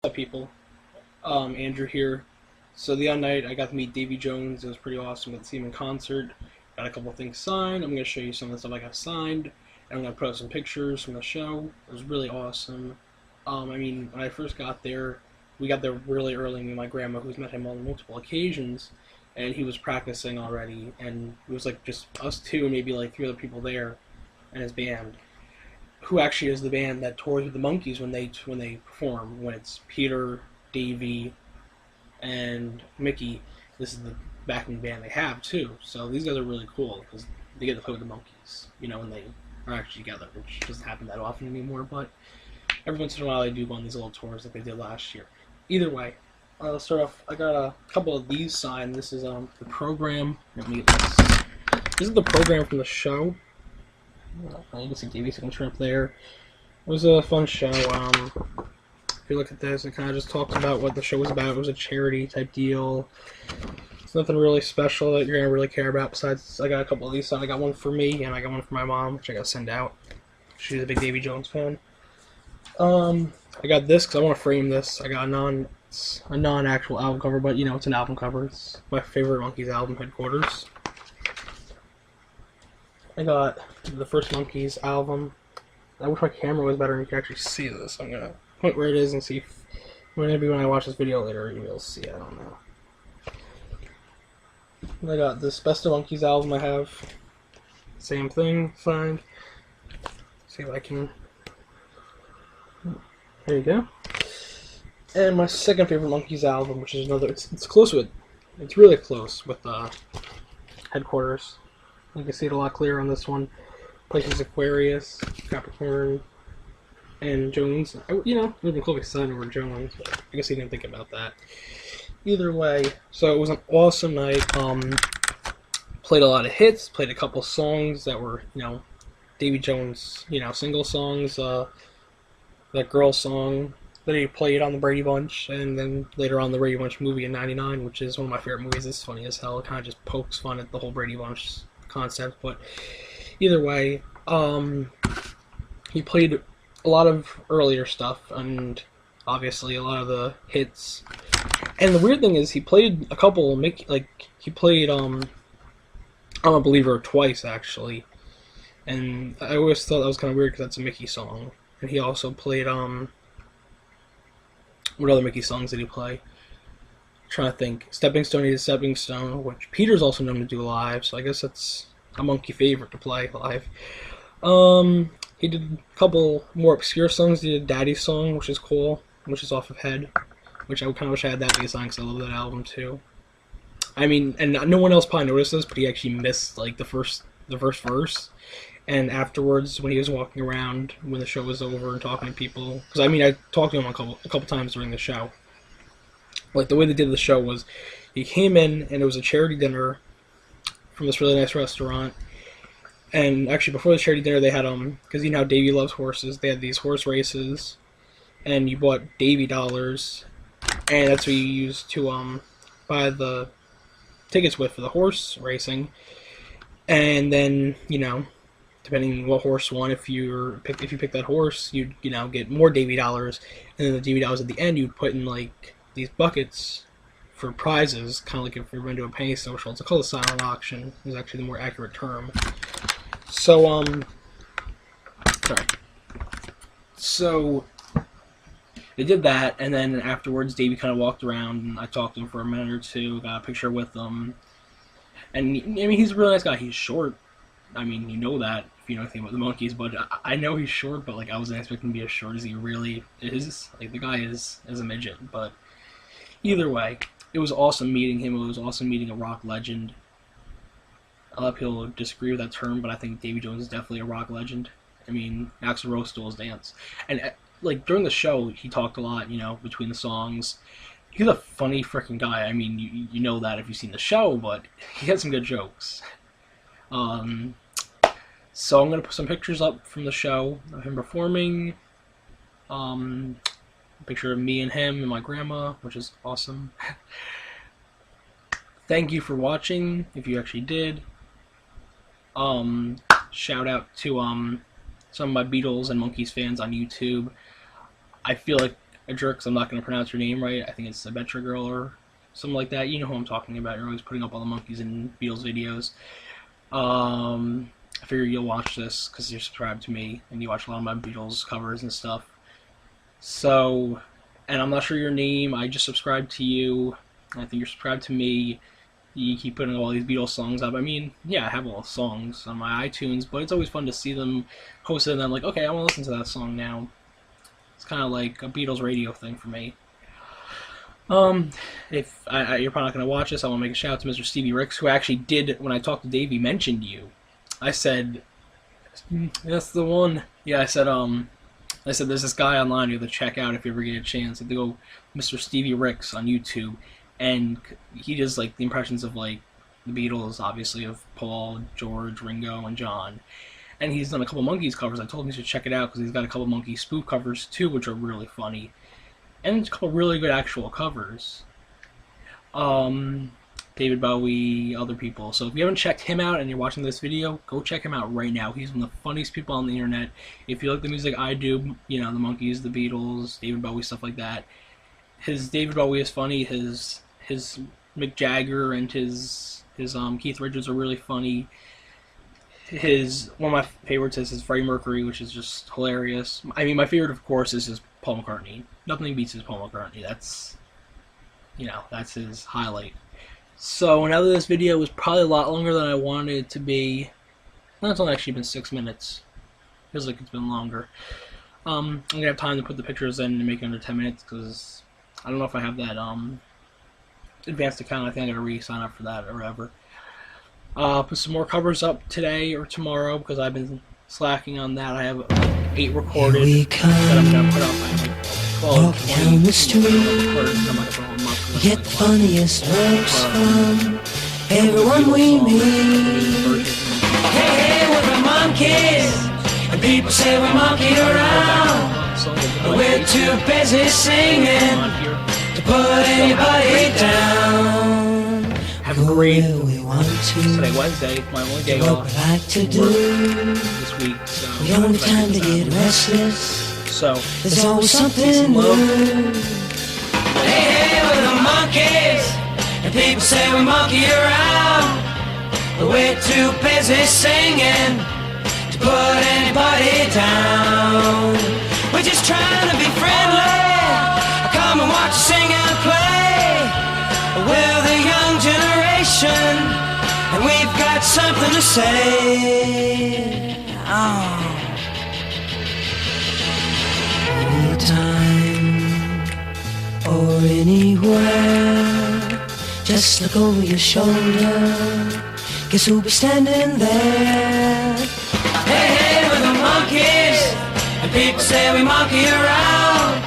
What's up, people? Andrew here. So the other night I got to meet Davy Jones. It was pretty awesome. Got to see him in concert. Got a couple things signed. I'm going to show you some of the stuff I got signed. And I'm going to put up some pictures from the show. It was really awesome. When I first got there, we got there really early. Me and my grandma, who's met him on multiple occasions, and he was practicing already. And it was like just us two and maybe like three other people there, and his band, who actually is the band that tours with the Monkees when they perform. When it's Peter, Davy, and Mickey, this is the backing band they have too. So these guys are really cool because they get to play with the Monkees, when they are actually together, which doesn't happen that often anymore. But every once in a while they do go on these little tours like they did last year. Either way, let's start off. I got a couple of these signed. This is the program. Let me get this. This is the program from the show. You can see Davy's signature up there. It was a fun show. If you look at this, it kind of just talks about what the show was about. It was a charity type deal. It's nothing really special that you're going to really care about besides I got a couple of these signed. I got one for me, and I got one for my mom, which I got to send out. She's a big Davy Jones fan. I got this because I want to frame this. I got a non-actual album cover, but it's an album cover. It's my favorite Monkees album, Headquarters. I got the first Monkees album. I wish my camera was better and you could actually see this. I'm gonna point where it is and see if maybe when I watch this video later you'll see. I don't know. I got this Best of Monkees album I have. Same thing, signed. See if I can. There you go. And my second favorite Monkees album, which is another. It's close with. It's really close with Headquarters. You can see it a lot clearer on this one. Places Aquarius, Capricorn, and Jones. It would have been cool if he signed over Jones, but I guess he didn't think about that. Either way, so it was an awesome night. Played a lot of hits, played a couple songs that were, Davy Jones, single songs. That girl song that he played on the Brady Bunch, and then later on the Brady Bunch movie in '99, which is one of my favorite movies. It's funny as hell. It kind of just pokes fun at the whole Brady Bunch concept, but either way, he played a lot of earlier stuff and obviously a lot of the hits. And the weird thing is he played a couple he played I'm a Believer twice actually, and I always thought that was kind of weird because that's a Mickey song. And he also played what other Mickey songs did he play? Trying to think. Stepping Stone, he did Stepping Stone, which Peter's also known to do live, so I guess that's a Monkey favorite to play live. He did a couple more obscure songs. He did Daddy's Song, which is cool, which is off of Head, which I kind of wish I had that bass line because I love that album too. And no one else probably noticed this, but he actually missed the first verse. And afterwards, when he was walking around when the show was over and talking to people, because I talked to him a couple times during the show. The way they did the show was, he came in and it was a charity dinner from this really nice restaurant. And actually, before the charity dinner, they had because how Davy loves horses, they had these horse races, and you bought Davy dollars, and that's what you used to buy the tickets with for the horse racing. And then depending on what horse won, if you picked that horse, you'd get more Davy dollars, and then the Davy dollars at the end you'd put in these buckets for prizes, kind of like if we were going to do a penny social. It's called a silent auction. Is actually the more accurate term. So So they did that, and then afterwards Davy kind of walked around, and I talked to him for a minute or two, got a picture with him, and he's a really nice guy. He's short. That if you know anything about the Monkees, but I know he's short, but I wasn't expecting him to be as short as he really is. The guy is a midget, but either way, it was awesome meeting him. It was awesome meeting a rock legend. A lot of people disagree with that term, but I think Davy Jones is definitely a rock legend. Axl Rose stole his dance, and during the show, he talked a lot. Between the songs, he's a funny freaking guy. You know that if you've seen the show, but he had some good jokes. So I'm going to put some pictures up from the show of him performing. A picture of me and him and my grandma, which is awesome. Thank you for watching, if you actually did. Shout out to some of my Beatles and Monkees fans on YouTube. I feel like a jerk because I'm not going to pronounce your name right. I think it's Betra Girl or something like that. You know who I'm talking about. You're always putting up all the monkeys in Beatles videos. I figure you'll watch this because you're subscribed to me and you watch a lot of my Beatles covers and stuff. So, and I'm not sure your name. I just subscribed to you. I think you're subscribed to me. You keep putting all these Beatles songs up. I mean, yeah, I have all the songs on my iTunes, but it's always fun to see them posted, and I'm like, okay, I want to listen to that song now. It's kind of like a Beatles radio thing for me. If you're probably not going to watch this, I want to make a shout out to Mr. Stevie Ricks, who actually did, when I talked to Davy, mentioned you. I said, that's the one. Yeah, I said there's this guy online you have to check out if you ever get a chance. You have to go Mr. Stevie Ricks on YouTube. And he does like the impressions of like the Beatles, obviously, of Paul, George, Ringo, and John. And he's done a couple Monkees covers. I told him he should check it out because he's got a couple Monkees spoof covers too, which are really funny, and a couple really good actual covers. David Bowie, other people. So if you haven't checked him out and you're watching this video, go check him out right now. He's one of the funniest people on the internet. If you like the music I do, you know, the Monkees, the Beatles, David Bowie, stuff like that. His David Bowie is funny. His Mick Jagger and his Keith Richards are really funny. One of my favorites is his Freddie Mercury, which is just hilarious. I mean, my favorite, of course, is his Paul McCartney. Nothing beats his Paul McCartney. That's his highlight. So now that this video was probably a lot longer than I wanted it to be, well, it's only actually been 6 minutes. Feels like it's been longer. I'm gonna have time to put the pictures in and make it under 10 minutes because I don't know if I have that advanced account. I think I gotta re-sign up for that or whatever. Put some more covers up today or tomorrow because I've been slacking on that. I have 8 recorded that I'm gonna put up. Walking down the street, get the funniest looks from everyone we meet. Hey, hey, we're the monkeys, and people say we monkey around, but we're too busy singing to put anybody down. Have a great we want to. Today, Wednesday, my only day off. What we like to do this week. So we don't have time to get restless. So there's always something new. Hey, hey, we're the monkeys, and people say we monkey around, but we're too busy singing to put anybody down. We're just trying to be friendly. Come and watch us sing and play. We're the young generation, and we've got something to say. Oh. Anytime or anywhere, just look over your shoulder. Guess who'll be standing there? Hey, hey, we're the monkeys, and people say we monkey around,